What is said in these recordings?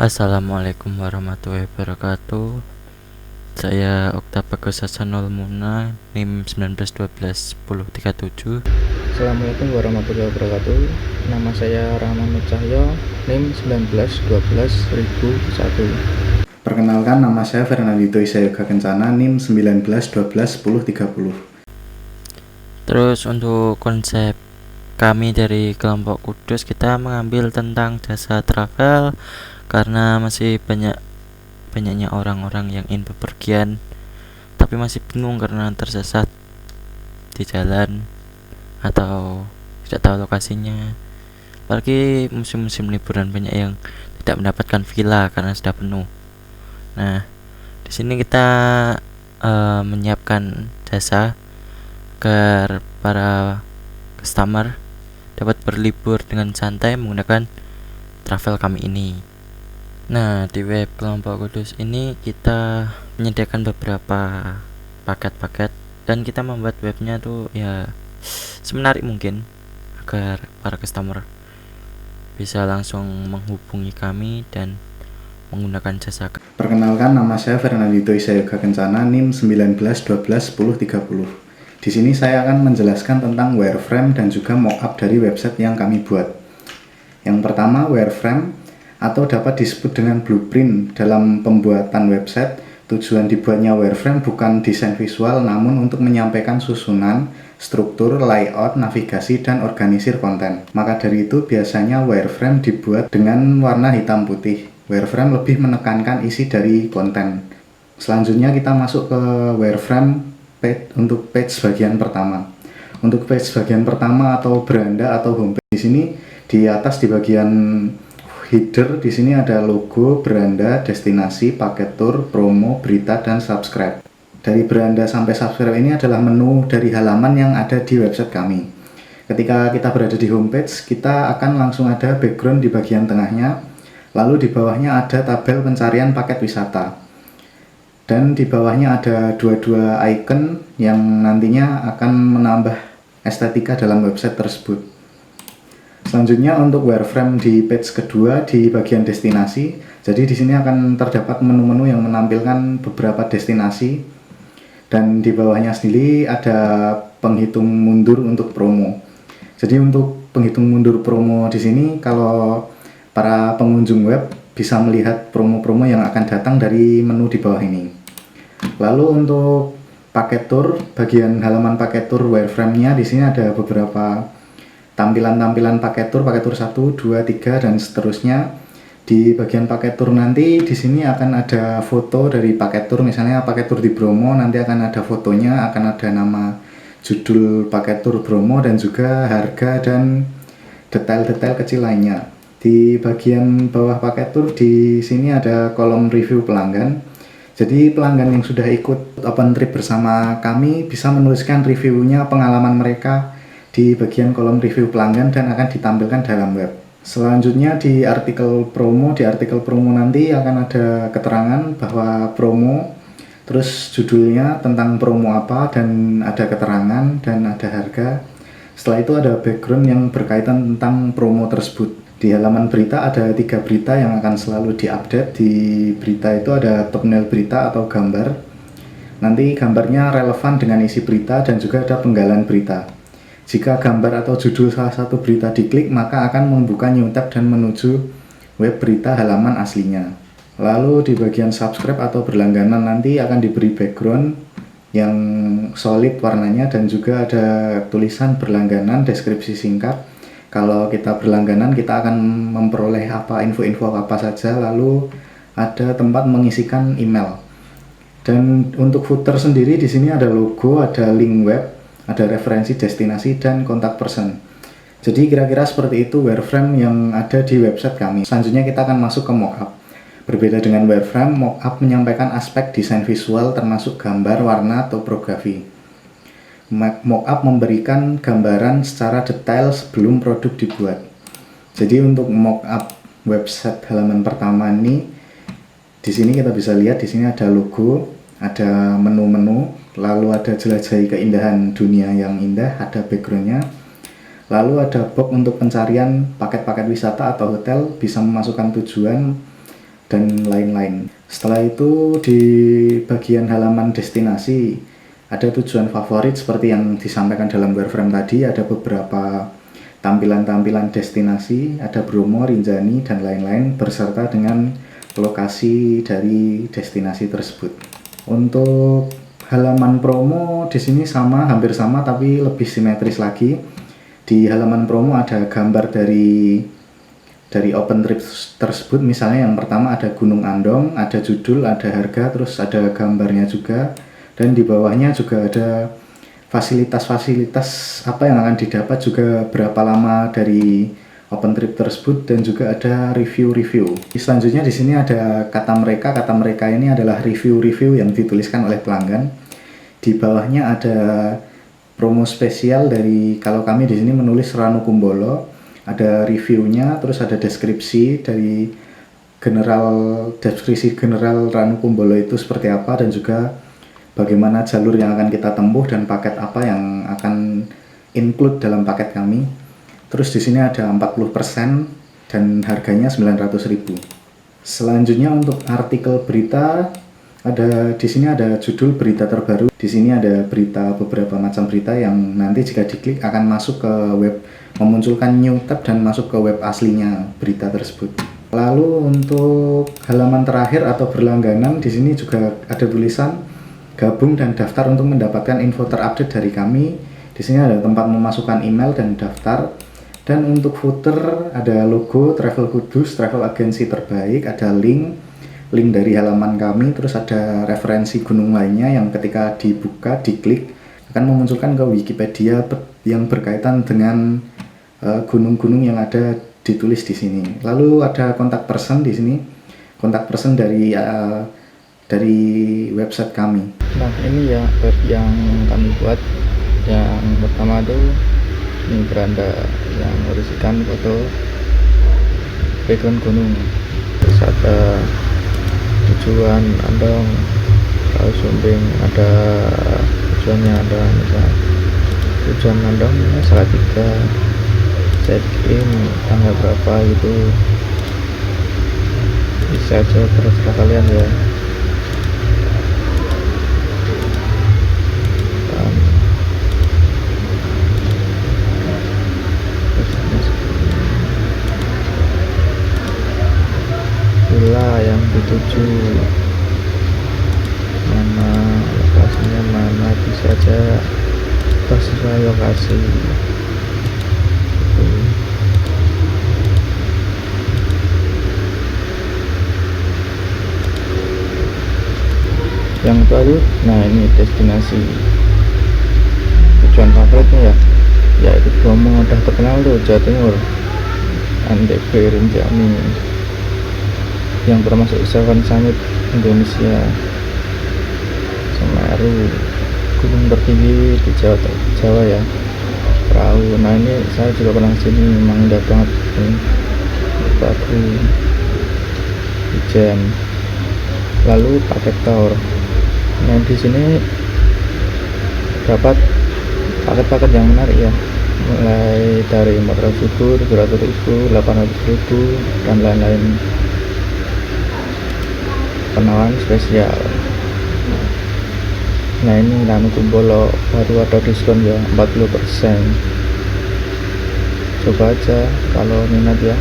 Assalamualaikum warahmatullahi wabarakatuh. Saya Okta Bagus Hasanul Muna, NIM 19121037. Assalamualaikum warahmatullahi wabarakatuh. Nama saya Rahman Nur Cahyo, NIM 1912-1001. Perkenalkan, nama saya Fernandito Isayoga Kencana, NIM 19121030. Terus untuk konsep kami dari kelompok Kudus, kita mengambil tentang jasa travel karena masih banyaknya orang-orang yang ingin bepergian tapi masih bingung karena tersesat di jalan atau tidak tahu lokasinya. Apalagi musim-musim liburan banyak yang tidak mendapatkan villa karena sudah penuh. Nah, di sini kita menyiapkan jasa agar para customer dapat berlibur dengan santai menggunakan travel kami ini. Nah, di web kelompok Kudus ini kita menyediakan beberapa paket-paket dan kita membuat webnya tuh ya semenarik mungkin agar para customer bisa langsung menghubungi kami dan menggunakan jasa. Perkenalkan, nama saya Fernandito Isayoga Kencana, NIM 19121030. Di sini saya akan menjelaskan tentang wireframe dan juga mockup dari website yang kami buat. Yang pertama, wireframe atau dapat disebut dengan blueprint dalam pembuatan website. Tujuan dibuatnya wireframe bukan desain visual, namun untuk menyampaikan susunan, struktur, layout, navigasi, dan organisir konten. Maka dari itu biasanya wireframe dibuat dengan warna hitam putih. Wireframe lebih menekankan isi dari konten. Selanjutnya kita masuk ke wireframe page untuk page bagian pertama. Untuk page bagian pertama atau beranda atau homepage, di sini di atas di bagian header di sini ada logo, beranda, destinasi, paket tour, promo, berita, dan subscribe. Dari beranda sampai subscribe ini adalah menu dari halaman yang ada di website kami. Ketika kita berada di homepage, kita akan langsung ada background di bagian tengahnya, lalu di bawahnya ada tabel pencarian paket wisata. Dan di bawahnya ada dua icon yang nantinya akan menambah estetika dalam website tersebut. Selanjutnya untuk wireframe di page kedua di bagian destinasi. Jadi di sini akan terdapat menu-menu yang menampilkan beberapa destinasi dan di bawahnya sendiri ada penghitung mundur untuk promo. Jadi untuk penghitung mundur promo di sini kalau para pengunjung web bisa melihat promo-promo yang akan datang dari menu di bawah ini. Lalu untuk paket tour, bagian halaman paket tour wireframe-nya di sini ada beberapa tampilan-tampilan paket tour 1, 2, 3 dan seterusnya. Di bagian paket tour nanti di sini akan ada foto dari paket tour, misalnya paket tour di Bromo nanti akan ada fotonya, akan ada nama, judul paket tour Bromo dan juga harga dan detail-detail kecil lainnya. Di bagian bawah paket tour di sini ada kolom review pelanggan. Jadi pelanggan yang sudah ikut open trip bersama kami bisa menuliskan reviewnya, pengalaman mereka di bagian kolom review pelanggan dan akan ditampilkan dalam web. Selanjutnya di artikel promo nanti akan ada keterangan bahwa promo, terus judulnya tentang promo apa dan ada keterangan dan ada harga. Setelah itu ada background yang berkaitan tentang promo tersebut. Di halaman berita ada 3 berita yang akan selalu diupdate. Di berita itu ada thumbnail berita atau gambar. Nanti gambarnya relevan dengan isi berita dan juga ada penggalan berita. Jika gambar atau judul salah satu berita diklik, maka akan membuka new tab dan menuju web berita halaman aslinya. Lalu di bagian subscribe atau berlangganan nanti akan diberi background yang solid warnanya dan juga ada tulisan berlangganan, deskripsi singkat. Kalau kita berlangganan kita akan memperoleh info-info apa saja, lalu ada tempat mengisikan email. Dan untuk footer sendiri di sini ada logo, ada link web, ada referensi destinasi dan kontak person. Jadi kira-kira seperti itu wireframe yang ada di website kami. Selanjutnya kita akan masuk ke mockup. Berbeda dengan wireframe, mockup menyampaikan aspek desain visual termasuk gambar, warna, topografi. Mockup memberikan gambaran secara detail sebelum produk dibuat. Jadi untuk mockup website halaman pertama ini, di sini kita bisa lihat di sini ada logo, ada menu-menu, lalu ada jelajahi keindahan dunia yang indah, ada backgroundnya, lalu ada box untuk pencarian paket-paket wisata atau hotel, bisa memasukkan tujuan, dan lain-lain. Setelah itu di bagian halaman destinasi ada tujuan favorit seperti yang disampaikan dalam wireframe tadi, ada beberapa tampilan-tampilan destinasi, ada Bromo, Rinjani, dan lain-lain beserta dengan lokasi dari destinasi tersebut. Untuk halaman promo di sini hampir sama tapi lebih simetris lagi. Di halaman promo ada gambar dari open trip tersebut, misalnya yang pertama ada Gunung Andong, ada judul, ada harga, terus ada gambarnya juga, dan di bawahnya juga ada fasilitas-fasilitas apa yang akan didapat, juga berapa lama dari open trip tersebut, dan juga ada review-review. Selanjutnya di sini ada kata mereka ini adalah review-review yang dituliskan oleh pelanggan. Di bawahnya ada promo spesial dari, kalau kami di sini menulis Ranu Kumbolo, ada reviewnya, terus ada deskripsi dari deskripsi general Ranu Kumbolo itu seperti apa, dan juga bagaimana jalur yang akan kita tempuh dan paket apa yang akan include dalam paket kami. Terus di sini ada 40% dan harganya 900.000. Selanjutnya untuk artikel berita, di sini ada judul berita terbaru. Di sini ada beberapa macam berita yang nanti jika diklik akan masuk ke web, memunculkan new tab dan masuk ke web aslinya berita tersebut. Lalu untuk halaman terakhir atau berlangganan, di sini juga ada tulisan gabung dan daftar untuk mendapatkan info terupdate dari kami. Di sini ada tempat memasukkan email dan daftar. Dan untuk footer ada logo Travel Kudus, travel agensi terbaik, ada link dari halaman kami, terus ada referensi gunung lainnya yang ketika dibuka, diklik akan memunculkan ke Wikipedia yang berkaitan dengan gunung-gunung yang ada ditulis di sini. Lalu ada kontak person di sini, kontak person dari website kami. Nah, ini ya web yang kami buat. Yang pertama tuh ini beranda yang berisikan foto background gunung, terus ada tujuan Andong, Raus Sumbing, ada tujuannya, ada misalnya tujuan Andong Salatiga, check in tanggal berapa gitu, bisa aja terserah kalian ya. Villa yang dituju mana, lokasinya mana, bisa aja sesuai lokasi gitu. Yang baru, nah ini destinasi tujuan favoritnya ya, yaitu Bromo, udah terkenal tuh, Jawa Timur, NTB, Rinjani, yang termasuk Seven Summit Indonesia, Semeru, gunung tertinggi di Jawa ya, Perahu. Nah ini saya juga pernah sini, memang indah banget ini, Baku, Ijen. Lalu paket tour. Nah di sini dapat paket-paket yang menarik ya, mulai dari 400.000, 700.000, 800.000 dan lain-lain. Penawaran spesial. Nah ini Ranu Kumbolo baru ada diskon ya, 40%. Coba aja kalau minat ya,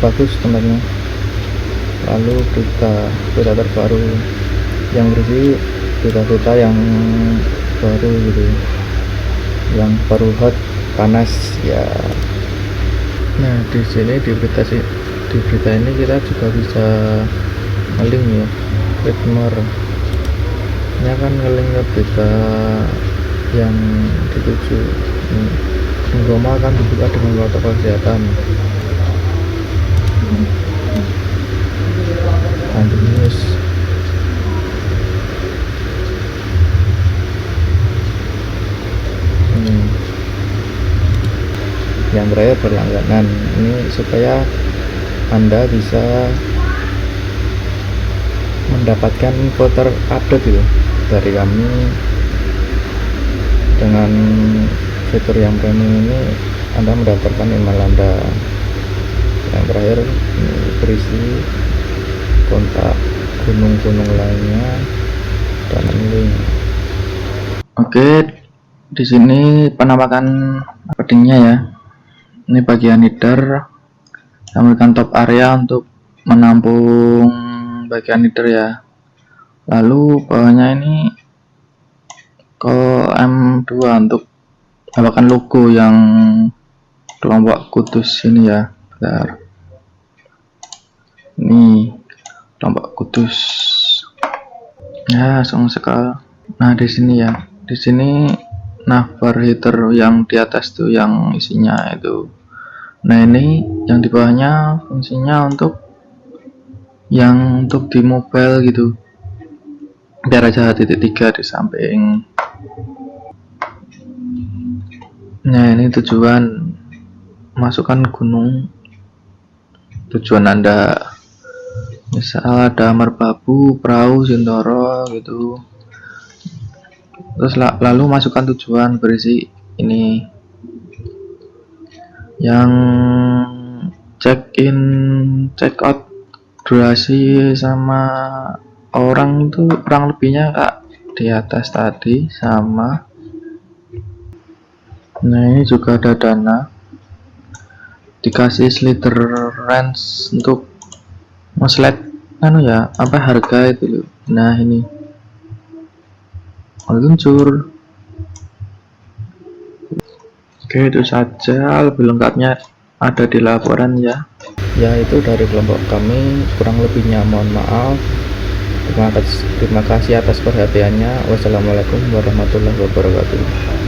bagus tempatnya. Lalu berita terbaru yang berisi berita-berita yang baru gitu, yang baru hot, panas ya. Nah di sini di berita ini kita juga bisa ngeling ya, read more. Ini akan ngeling ke berita yang dituju. Bromo akan dibuka dengan protokol kesehatan. Bandung News. Yang terakhir berlangganan. Ini supaya Anda bisa mendapatkan info terupdate gitu dari kami. Dengan fitur yang premium ini Anda mendapatkan email Anda. Yang terakhir ini berisi kontak gunung-gunung lainnya dan link. Oke, di sini penampakan pedingnya ya. Ini bagian header, tambahkan top area untuk menampung bagian header ya. Lalu bawahnya ini ke M2 untuk tambahkan logo yang kelompok Kudus ini ya. Bentar. Ini kelompok Kudus. Ya, langsung sekali. Nah, di sini ya. Di sini navbar header yang di atas tuh yang isinya itu. Nah, ini yang di bawahnya fungsinya untuk di mobile gitu. Biar aja titik 3 di samping. Nah, ini tujuan masukkan gunung. Tujuan Anda misal ada Merbabu, Perahu, Sindoro gitu. Terus lalu masukkan tujuan berisi ini yang check in, check out, durasi sama orang itu kurang lebihnya kak di atas tadi sama. Nah, ini juga ada dana, dikasih slider range untuk nge-slide ya apa harga itu. Nah, ini meluncur. Oke, itu saja, lebih lengkapnya ada di laporan ya. Ya, itu dari kelompok kami, kurang lebihnya mohon maaf. Terima kasih atas perhatiannya. Wassalamualaikum warahmatullahi wabarakatuh.